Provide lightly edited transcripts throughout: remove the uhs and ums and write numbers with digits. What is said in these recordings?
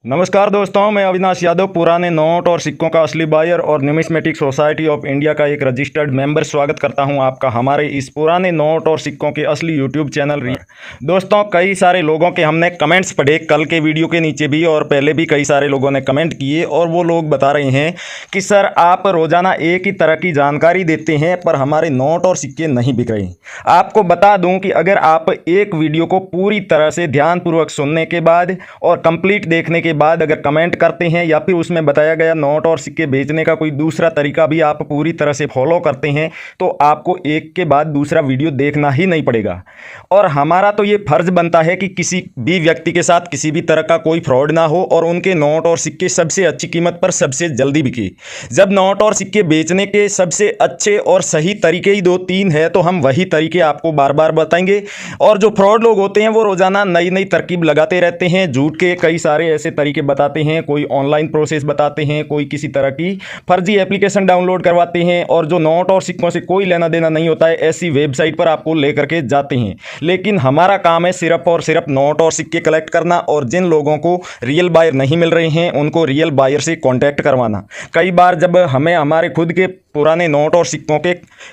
नमस्कार दोस्तों, मैं अविनाश यादव पुराने नोट और सिक्कों का असली बायर और न्यूमिस्मेटिक सोसाइटी ऑफ इंडिया का एक रजिस्टर्ड मेंबर स्वागत करता हूं आपका हमारे इस पुराने नोट और सिक्कों के असली यूट्यूब चैनल दोस्तों, कई सारे लोगों के हमने कमेंट्स पढ़े कल के वीडियो के नीचे भी और पहले भी कई सारे लोगों ने कमेंट किए और वो लोग बता रहे हैं कि सर आप रोज़ाना एक ही तरह की जानकारी देते हैं पर हमारे नोट और सिक्के नहीं बिक रहे। आपको बता दूँ कि अगर आप एक वीडियो को पूरी तरह से ध्यानपूर्वक सुनने के बाद और कंप्लीट देखने के बाद अगर कमेंट करते हैं या फिर उसमें बताया गया नोट और सिक्के बेचने का कोई दूसरा तरीका भी आप पूरी तरह से फॉलो करते हैं तो आपको एक के बाद दूसरा वीडियो देखना ही नहीं पड़ेगा। और हमारा तो ये फर्ज बनता है कि किसी भी व्यक्ति के साथ किसी भी तरह का कोई फ्रॉड ना हो और उनके नोट और सिक्के सबसे अच्छी कीमत पर सबसे जल्दी बिके। जब नोट और सिक्के बेचने के सबसे अच्छे और सही तरीके ही दो तीन है तो हम वही तरीके आपको बार बार बताएंगे। और जो फ्रॉड लोग होते हैं वो रोज़ाना नई नई तरकीब लगाते रहते हैं, झूठ के कई सारे ऐसे तरीके बताते हैं, कोई ऑनलाइन प्रोसेस बताते हैं, कोई किसी तरह की फर्जी एप्लीकेशन डाउनलोड करवाते हैं और जो नोट और सिक्कों से कोई लेना देना नहीं होता है ऐसी वेबसाइट पर आपको लेकर के जाते हैं। लेकिन हमारा काम है सिर्फ और सिर्फ नोट और सिक्के कलेक्ट करना और जिन लोगों को रियल बायर नहीं मिल रहे हैं उनको रियल बायर से कॉन्टैक्ट करवाना। कई बार जब हमें हमारे खुद के पुराने नोट और सिक्कों के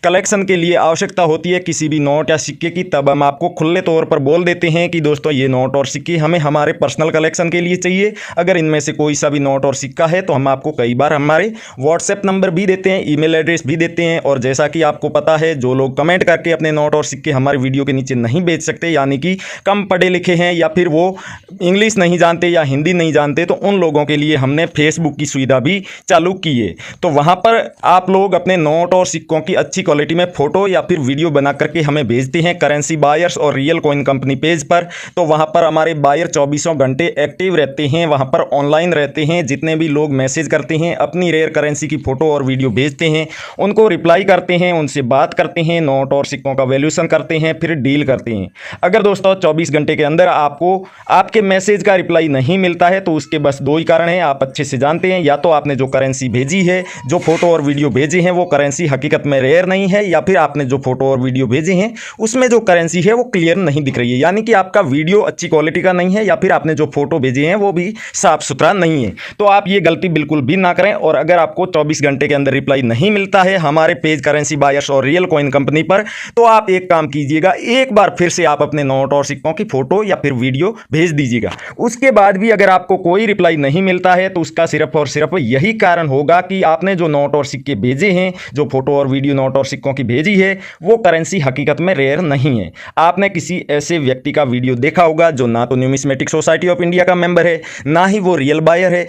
कलेक्शन के लिए आवश्यकता होती है किसी भी नोट या सिक्के की, तब हम आपको खुले तौर पर बोल देते हैं कि दोस्तों ये नोट और सिक्के हमें हमारे पर्सनल कलेक्शन के लिए चाहिए। अगर इनमें से कोई सा भी नोट और सिक्का है तो हम आपको कई बार हमारे व्हाट्सएप नंबर भी देते हैं, ईमेल एड्रेस भी देते हैं। और जैसा कि आपको पता है जो लोग कमेंट करके अपने नोट और सिक्के हमारे वीडियो के नीचे नहीं बेच सकते, यानी कि कम पढ़े लिखे हैं या फिर वो इंग्लिश नहीं जानते या हिंदी नहीं जानते, तो उन लोगों के लिए हमने फेसबुक की सुविधा भी चालू की है। तो वहाँ पर आप लोग अपने नोट और सिक्कों की अच्छी क्वालिटी में फोटो या फिर वीडियो बना करके हमें भेजते हैं करेंसी बायर्स और रियल कॉइन कंपनी पेज पर। तो वहाँ पर हमारे बायर 24 घंटे एक्टिव रहते हैं, वहाँ पर ऑनलाइन रहते हैं। जितने भी लोग मैसेज करते हैं अपनी रेयर करेंसी की फ़ोटो और वीडियो भेजते हैं उनको रिप्लाई करते हैं, उनसे बात करते हैं, नोट और सिक्कों का वैल्यूएशन करते हैं, फिर डील करते हैं। अगर दोस्तों 24 घंटे के अंदर आपको आपके मैसेज का रिप्लाई नहीं मिलता है तो उसके बस दो ही कारण हैं, आप अच्छे से जानते हैं। या तो आपने जो करेंसी भेजी है, जो फोटो और वीडियो भेजे हैं वो करेंसी हकीकत में रेयर नहीं है, या फिर आपने जो फोटो और वीडियो भेजे हैं उसमें जो करेंसी है वो क्लियर नहीं दिख रही है, यानी कि आपका वीडियो अच्छी क्वालिटी का नहीं है या फिर आपने जो फोटो भेजे हैं वो भी साफ सुथरा नहीं है। तो आप ये गलती बिल्कुल भी ना करें। और अगर आपको 24 घंटे के अंदर रिप्लाई नहीं मिलता है हमारे पेज करेंसी बायर्स और रियल कॉइन कंपनी पर, तो आप एक काम कीजिएगा, एक बार फिर से आप अपने नोट और सिक्कों की फोटो या फिर वीडियो भेज दीजिएगा। उसके बाद भी अगर आपको कोई रिप्लाई नहीं मिलता है तो उसका सिर्फ और सिर्फ यही कारण होगा कि आपने जो नोट और सिक्के भेजे हैं, जो फोटो और वीडियो नोट और सिक्कों की भेजी है, वो करेंसी हकीकत में रेयर नहीं है। आपने किसी ऐसे व्यक्ति का वीडियो देखा होगा जो ना तो न्यूमिस्मेटिक सोसाइटी ऑफ इंडिया का मेंबर है, ना ही वो रियल बायर है।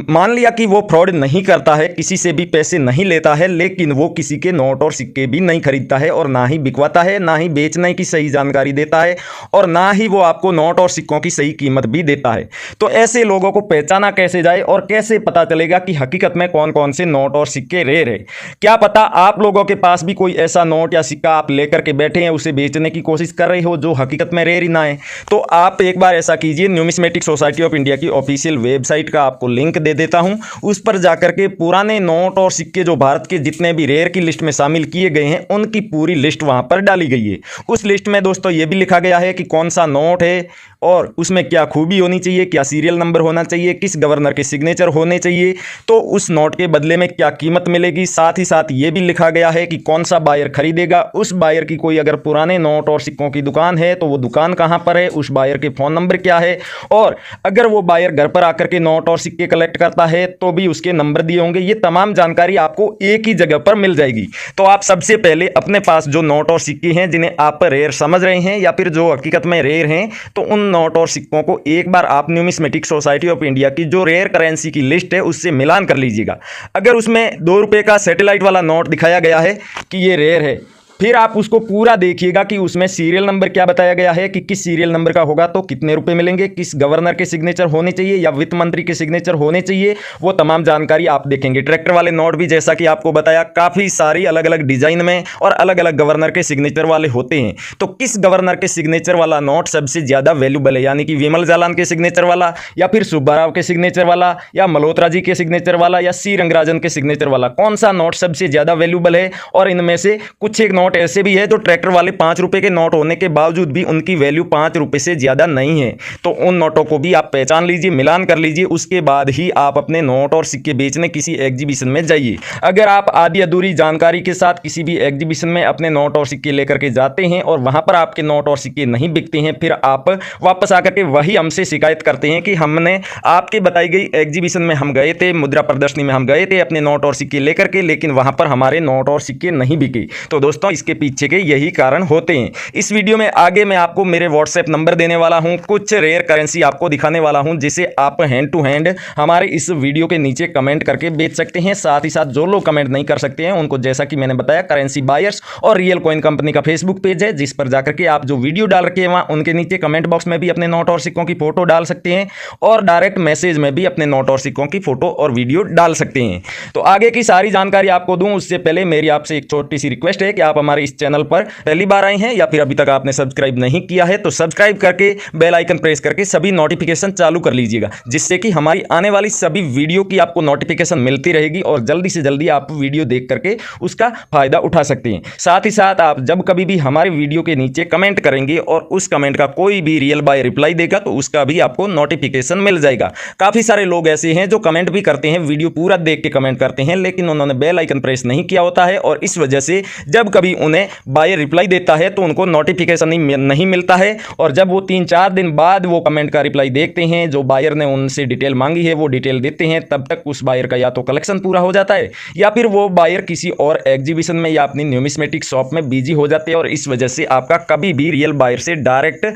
मान लिया कि वो फ्रॉड नहीं करता है, किसी से भी पैसे नहीं लेता है, लेकिन वो किसी के नोट और सिक्के भी नहीं खरीदता है और ना ही बिकवाता है, ना ही बेचने की सही जानकारी देता है और ना ही वो आपको नोट और सिक्कों की सही कीमत भी देता है। तो ऐसे लोगों को पहचाना कैसे जाए और कैसे पता चलेगा कि हकीकत में कौन कौन से नोट और सिक्के रेयर है? क्या पता आप लोगों के पास भी कोई ऐसा नोट या सिक्का आप लेकर के बैठे हैं, उसे बेचने की कोशिश कर रहे हो जो हकीकत में रेयर ही ना है। तो आप एक बार ऐसा कीजिए, न्यूमिस्मेटिक सोसाइटी ऑफ इंडिया की ऑफिशियल वेबसाइट का आपको लिंक दे देता हूं, उस पर जाकर के पुराने नोट और सिक्के जो भारत के जितने भी रेयर की लिस्ट में शामिल किए गए हैं उनकी पूरी लिस्ट वहां पर डाली गई है। उस लिस्ट में दोस्तों ये भी लिखा गया है कि कौन सा नोट है और उसमें क्या खूबी होनी चाहिए, क्या सीरियल नंबर होना चाहिए, किस गवर्नर के सिग्नेचर होने चाहिए, तो उस नोट के बदले में क्या कीमत मिलेगी। साथ ही साथ ये भी लिखा गया है कि कौन सा बायर खरीदेगा, उस बायर की कोई अगर पुराने नोट और सिक्कों की दुकान है तो वो दुकान कहाँ पर है, उस बायर के फ़ोन नंबर क्या है, और अगर वो बायर घर पर आकर के नोट और सिक्के कलेक्ट करता है तो भी उसके नंबर दिए होंगे। ये तमाम जानकारी आपको एक ही जगह पर मिल जाएगी। तो आप सबसे पहले अपने पास जो नोट और सिक्के हैं जिन्हें आप रेयर समझ रहे हैं या फिर जो हकीकत में रेयर हैं, तो उन नोट और सिक्कों को एक बार आप न्यूमिस्मेटिक सोसाइटी ऑफ इंडिया की जो रेयर करेंसी की लिस्ट है उससे मिलान कर लीजिएगा। अगर उसमें 2 रुपये का सैटेलाइट वाला नोट दिखाया गया है कि ये रेयर है, फिर आप उसको पूरा देखिएगा कि उसमें सीरियल नंबर क्या बताया गया है कि किस सीरियल नंबर का होगा तो कितने रुपए मिलेंगे, किस गवर्नर के सिग्नेचर होने चाहिए या वित्त मंत्री के सिग्नेचर होने चाहिए, वो तमाम जानकारी आप देखेंगे। ट्रैक्टर वाले नोट भी जैसा कि आपको बताया काफ़ी सारी अलग अलग डिजाइन में और अलग अलग गवर्नर के सिग्नेचर वाले होते हैं। तो किस गवर्नर के सिग्नेचर वाला नोट सबसे ज़्यादा वैल्यूबल है, यानी कि विमल जालान के सिग्नेचर वाला या फिर सुब्बाराव के सिग्नेचर वाला या मल्होत्रा जी के सिग्नेचर वाला या सी रंगराजन के सिग्नेचर वाला, कौन सा नोट सबसे ज़्यादा वैल्यूबल है। और इनमें से कुछ एक नोट नोट ऐसे भी है जो ट्रैक्टर वाले 5 रुपए के नोट होने के बावजूद भी उनकी वैल्यू 5 रुपए से ज़्यादा नहीं है। तो उन नोटों को भी आप पहचान लीजिए, मिलान कर लीजिए, उसके बाद ही आप अपने नोट और सिक्के बेचने किसी एग्जीबिशन में जाइए। अगर आप आधी अधूरी जानकारी के साथ किसी भी एग्जीबिशन में अपने नोट और सिक्के लेकर के जाते हैं और वहां पर आपके नोट और सिक्के नहीं बिकते हैं, फिर आप वापस आकर के वही हमसे शिकायत करते हैं कि हमने आपके बताई गई एग्जीबिशन में हम गए थे, मुद्रा प्रदर्शनी में हम गए थे अपने नोट और सिक्के लेकर के, लेकिन वहां पर हमारे नोट और सिक्के नहीं बिके। तो दोस्तों इसके पीछे के यही कारण होते हैं। इस वीडियो में आगे मैं आपको मेरे व्हाट्सएप नंबर देने वाला हूं, कुछ रेयर करेंसी आपको दिखाने वाला हूं जिसे आप हैंड टू हैंड हमारे इस वीडियो के नीचे कमेंट करके बेच सकते हैं। साथ ही साथ जो लोग कमेंट नहीं कर सकते हैं उनको, जैसा कि मैंने बताया, करेंसी बायर्स और रियल कॉइन कंपनी का फेसबुक पेज है, जिस पर जाकर के आप जो वीडियो डाल रखे हैं वहां उनके नीचे कमेंट बॉक्स में भी अपने नोट और सिक्कों की फोटो डाल सकते हैं और डायरेक्ट मैसेज में भी अपने नोट और सिक्कों की फोटो और वीडियो डाल सकते हैं। तो आगे की सारी जानकारी आपको दूं उससे पहले मेरी आपसे एक छोटी सी रिक्वेस्ट है कि आप हमारे इस चैनल पर पहली बार आए हैं या फिर अभी तक आपने सब्सक्राइब नहीं किया है तो सब्सक्राइब करके बेल आइकन प्रेस करके सभी नोटिफिकेशन चालू कर लीजिएगा, जिससे कि हमारी आने वाली सभी वीडियो की आपको नोटिफिकेशन मिलती रहेगी और जल्दी से जल्दी आप वीडियो देख करके उसका फायदा उठा सकते हैं। साथ ही साथ आप जब कभी भी हमारे वीडियो के नीचे कमेंट करेंगे और उस कमेंट का कोई भी रियल बाय रिप्लाई देगा तो उसका भी आपको नोटिफिकेशन मिल जाएगा। काफी सारे लोग ऐसे हैं जो कमेंट भी करते हैं, वीडियो पूरा देख के कमेंट करते हैं, लेकिन उन्होंने बेल आइकन प्रेस नहीं किया होता है और इस वजह से जब कभी उन्हें बाय रिप्लाई देता है तो उनको नोटिफिकेशन नहीं मिलता है और जब वो 3-4 दिन बाद वो कमेंट का रिप्लाई देखते हैं, जो बायर ने उनसे डिटेल मांगी है वो डिटेल देते हैं, तब तक उस बायर का या तो कलेक्शन पूरा हो जाता है या फिर वो बायर किसी और एग्जीबिशन में या अपनी न्यूमिस्मेटिक शॉप में बिजी हो जाते हैं और इस वजह से आपका कभी भी रियल बायर से डायरेक्ट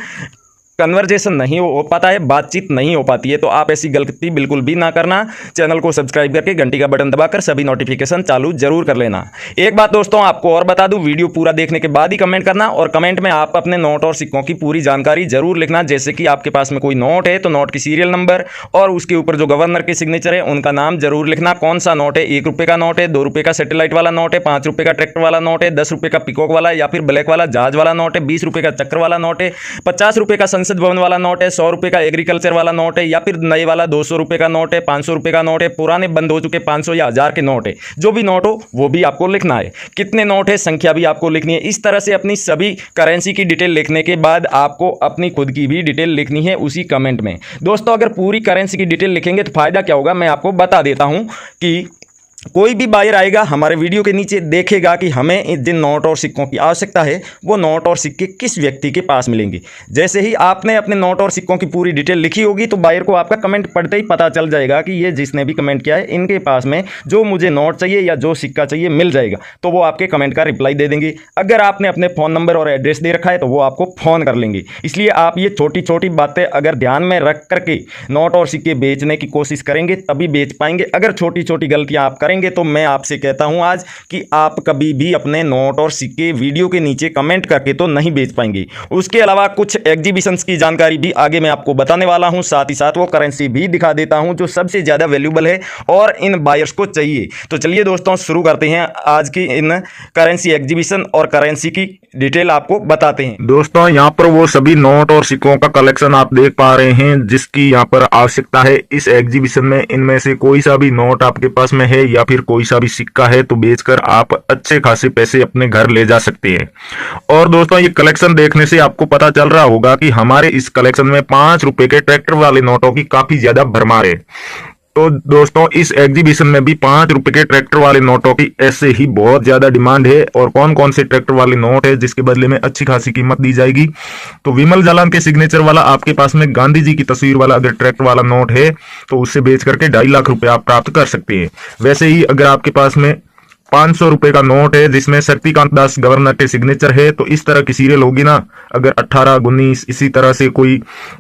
कन्वर्जेशन नहीं हो पाता है, बातचीत नहीं हो पाती है। तो आप ऐसी गलती बिल्कुल भी ना करना। चैनल को सब्सक्राइब करके घंटी का बटन दबाकर सभी नोटिफिकेशन चालू जरूर कर लेना। एक बात दोस्तों आपको और बता दूं, वीडियो पूरा देखने के बाद ही कमेंट करना और कमेंट में आप अपने नोट और सिक्कों की पूरी जानकारी जरूर लिखना। जैसे कि आपके पास में कोई नोट है तो नोट की सीरियल नंबर और उसके ऊपर जो गवर्नर के सिग्नेचर है उनका नाम जरूर लिखना। कौन सा नोट है, 1 रुपये का नोट है, 2 रुपये का सैटेलाइट वाला नोट है, 5 रुपये का ट्रैक्टर वाला नोट है, 10 रुपये का पिकॉक वाला या फिर ब्लैक वाला जहाज वाला नोट है, 20 रुपये का चक्र वाला नोट है, 50 रुपये का संसद भवन वाला नोट है, 100 रुपए का एग्रीकल्चर वाला नोट है या फिर नए वाला 200 रुपए का नोट है, 500 रुपए का नोट है, पुराने बंद हो चुके 500 या 1000 के नोट है। जो भी नोट हो वो भी आपको लिखना है, कितने नोट है संख्या भी आपको लिखनी है। इस तरह से अपनी सभी करेंसी की डिटेल लिखने के बाद आपको अपनी खुद की भी डिटेल लिखनी है उसी कमेंट में। दोस्तों अगर पूरी करेंसी की डिटेल लिखेंगे तो फायदा क्या होगा मैं आपको बता देता हूं कि कोई भी बायर आएगा हमारे वीडियो के नीचे, देखेगा कि हमें जिन नोट और सिक्कों की आवश्यकता है वो नोट और सिक्के किस व्यक्ति के पास मिलेंगे। जैसे ही आपने अपने नोट और सिक्कों की पूरी डिटेल लिखी होगी तो बायर को आपका कमेंट पढ़ते ही पता चल जाएगा कि ये जिसने भी कमेंट किया है इनके पास में जो मुझे नोट चाहिए या जो सिक्का चाहिए मिल जाएगा, तो वो आपके कमेंट का रिप्लाई दे देंगे। अगर आपने अपने फ़ोन नंबर और एड्रेस दे रखा है तो वो आपको फ़ोन कर लेंगे। इसलिए आप ये छोटी छोटी बातें अगर ध्यान में रख करके नोट और सिक्के बेचने की कोशिश करेंगे तभी बेच पाएंगे। अगर छोटी छोटी गलतियाँ आप करेंगे तो मैं आपसे कहता हूं आज कि आप कभी भी अपने नोट और सिक्के वीडियो के नीचे कमेंट करके तो नहीं बेच पाएंगे। उसके अलावा कुछ एग्जीबिशंस की जानकारी भी आगे मैं आपको बताने वाला हूं, साथ ही साथ वो करेंसी भी दिखा देता हूं जो सबसे ज़्यादा वैल्यूबल है और इन बायर्स को चाहिए। तो चलिए दोस्तों शुरू करते हैं आज की इन करेंसी एग्जीबिशन और करेंसी की डिटेल आपको बताते हैं। दोस्तों यहाँ पर वो सभी नोट और सिक्कों का कलेक्शन आप देख पा रहे हैं जिसकी यहाँ पर आवश्यकता है इस एग्जीबिशन में। इनमें से कोई सा भी नोट आपके पास में है या फिर कोई सा भी सिक्का है तो बेचकर आप अच्छे खासे पैसे अपने घर ले जा सकते हैं। और दोस्तों ये कलेक्शन देखने से आपको पता चल रहा होगा कि हमारे इस कलेक्शन में 5 रुपए के ट्रैक्टर वाले नोटों की काफी ज्यादा भरमार है। तो दोस्तों इस एग्जीबिशन में भी 5 रुपए के ट्रैक्टर वाले नोटों की ऐसे ही बहुत ज्यादा डिमांड है। और कौन कौन से ट्रैक्टर वाले नोट है जिसके बदले में अच्छी खासी कीमत दी जाएगी, तो विमल जालान के सिग्नेचर वाला आपके पास में गांधी जी की तस्वीर वाला अगर ट्रैक्टर वाला नोट है तो उससे बेच करके 2.5 लाख रुपए आप प्राप्त कर सकते हैं। वैसे ही अगर आपके पास में 500 रुपए का नोट है जिसमें शक्तिकांत दास गवर्नर के सिग्नेचर है तो इस तरह की सीरियल होगी ना, अगर 18, 19 इसी तरह से कोई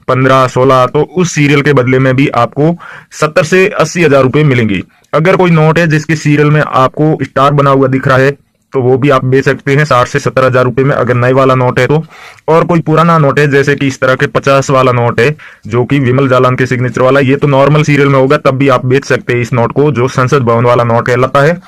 15, 16 तो उस सीरियल के बदले में भी आपको 70 से 80 हजार रुपए मिलेंगे। अगर कोई नोट है जिसके सीरियल में आपको स्टार बना हुआ दिख रहा है तो वो भी आप बेच सकते हैं 60 से 70 हजार रुपए में अगर नए वाला नोट है तो। और कोई पुराना नोट है जैसे कि इस तरह के 50 वाला नोट है जो कि विमल जालान के सिग्नेचर वाला, ये तो नॉर्मल सीरियल में होगा तब भी आप बेच सकते हैं इस नोट को, जो संसद भवन वाला नोट कहलाता है।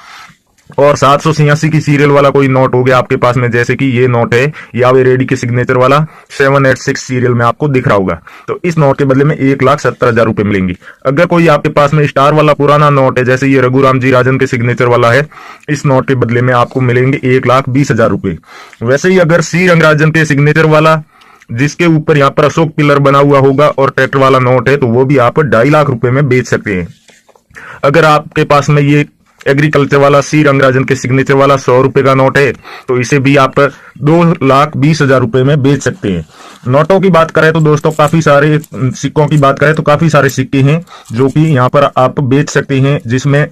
और 786 की सीरियल वाला कोई नोट हो गया आपके पास में, जैसे कि ये नोट है यावे रेड्डी के सिग्नेचर वाला 786 सीरियल में आपको दिख रहा होगा। तो इस नोट के बदले में 1,70,000 रुपए मिलेंगे। अगर कोई आपके पास में स्टार वाला पुराना नोट है, जैसे ये रघुराम जी राजन के सिग्नेचर वाला है, इस नोट के बदले में आपको मिलेंगे 1,20,000 रुपए। वैसे ही अगर सी रंगराजन के सिग्नेचर वाला, जिसके ऊपर यहाँ पर अशोक पिलर बना हुआ होगा और ट्रैक्टर वाला नोट है, तो वो भी आप 2.5 लाख रुपए में बेच सकते हैं। अगर आपके पास में ये एग्रीकल्चर वाला सी रंगराजन के सिग्नेचर वाला 100 रुपए का नोट है, तो इसे भी आप 2,20,000 रुपए में बेच सकते हैं। नोटों की बात करें तो दोस्तों काफी सारे सिक्कों की बात करें तो काफी सारे सिक्के हैं जो कि यहाँ पर आप बेच सकते हैं, जिसमें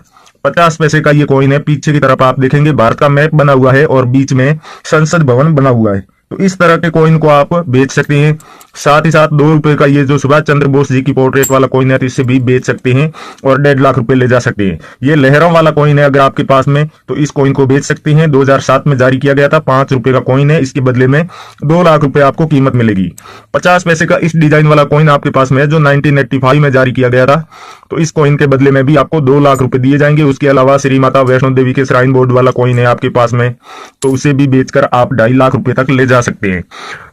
50 पैसे का ये कॉइन है। पीछे की तरफ आप देखेंगे भारत का मैप बना हुआ है और बीच में संसद भवन बना हुआ है। तो इस तरह के कॉइन को आप बेच सकते हैं। साथ ही साथ 2 रुपए का ये जो सुभाष चंद्र बोस जी की पोर्ट्रेट वाला कॉइन है, तो इसे भी बेच सकते हैं और 1.5 लाख रुपए ले जा सकते हैं। ये लहरों वाला कॉइन है अगर आपके पास में, तो इस कॉइन को बेच सकते हैं। 2007 में जारी किया गया था, 5 रुपए का कॉइन है। इसके बदले में 2 लाख रुपए आपको कीमत मिलेगी। 50 पैसे का इस डिजाइन वाला कॉइन आपके पास में है जो 1985 में जारी किया गया था, तो इस कॉइन के बदले में भी आपको 2 लाख रुपए दिए जाएंगे। उसके अलावा श्री माता वैष्णो देवी के श्राइन बोर्ड वाला कॉइन है आपके पास में, तो उसे भी बेचकर आप 2.5 लाख रुपए तक ले जा सकते हैं।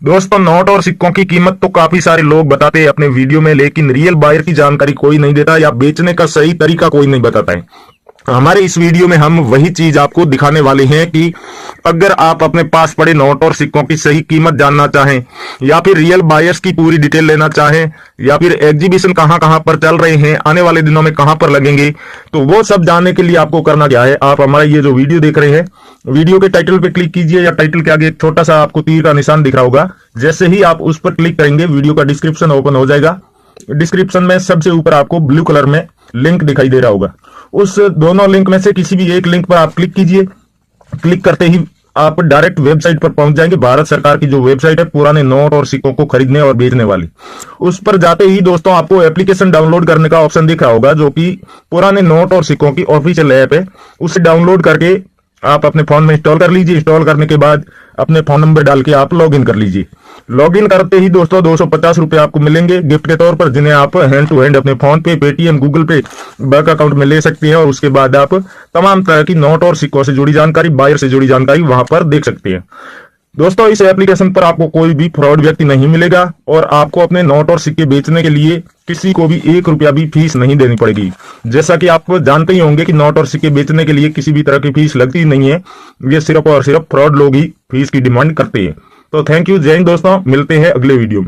दोस्तों नोट और सिक्कों की कीमत तो काफी सारे लोग बताते हैं अपने वीडियो में, लेकिन रियल बायर की जानकारी कोई नहीं देता या बेचने का सही तरीका कोई नहीं बताता है। हमारे इस वीडियो में हम वही चीज आपको दिखाने वाले हैं कि अगर आप अपने पास पड़े नोट और सिक्कों की सही कीमत जानना चाहें, या फिर रियल बायर्स की पूरी डिटेल लेना चाहें, या फिर एग्जीबिशन कहां कहां पर चल रहे हैं, आने वाले दिनों में कहां पर लगेंगे, तो वो सब जानने के लिए आपको करना क्या है, आप हमारा ये जो वीडियो देख रहे हैं, वीडियो के टाइटल पे क्लिक कीजिए या टाइटल के आगे एक छोटा सा आपको तीर का निशान दिख रहा होगा। जैसे ही आप उस पर क्लिक करेंगे वीडियो का डिस्क्रिप्शन ओपन हो जाएगा। डिस्क्रिप्शन में सबसे ऊपर आपको ब्लू कलर में लिंक दिखाई दे रहा होगा। उस दोनों लिंक में से किसी भी एक लिंक पर आप क्लिक कीजिए। क्लिक करते ही आप डायरेक्ट वेबसाइट पर पहुंच जाएंगे। भारत सरकार की जो वेबसाइट है पुराने नोट और सिक्कों को खरीदने और बेचने वाली, उस पर जाते ही दोस्तों आपको एप्लीकेशन डाउनलोड करने का ऑप्शन दिख रहा होगा, जो कि पुराने नोट और सिक्कों की ऑफिशियल ऐप है। उसे डाउनलोड करके आप अपने फोन में इंस्टॉल कर लीजिए। इंस्टॉल करने के बाद अपने फोन नंबर डाल के आप लॉगिन कर लीजिए। लॉगिन करते ही दोस्तों 250 रुपए आपको मिलेंगे गिफ्ट के तौर पर, जिन्हें आप हैंड टू हैंड अपने फोन पे, पेटीएम, गूगल पे, बैंक अकाउंट में ले सकते हैं। और उसके बाद आप तमाम तरह की नोट और सिक्कों से जुड़ी जानकारी, बायर से जुड़ी जानकारी वहां पर देख सकते हैं। दोस्तों इस एप्लीकेशन पर आपको कोई भी फ्रॉड व्यक्ति नहीं मिलेगा और आपको अपने नोट और सिक्के बेचने के लिए किसी को भी 1 रुपया भी फीस नहीं देनी पड़ेगी। जैसा कि आप जानते ही होंगे कि नोट और सिक्के बेचने के लिए किसी भी तरह की फीस लगती नहीं है। ये सिर्फ और सिर्फ फ्रॉड लोग ही फीस की डिमांड करते हैं। तो थैंक यू, जय हिंद दोस्तों, मिलते हैं अगले वीडियो में।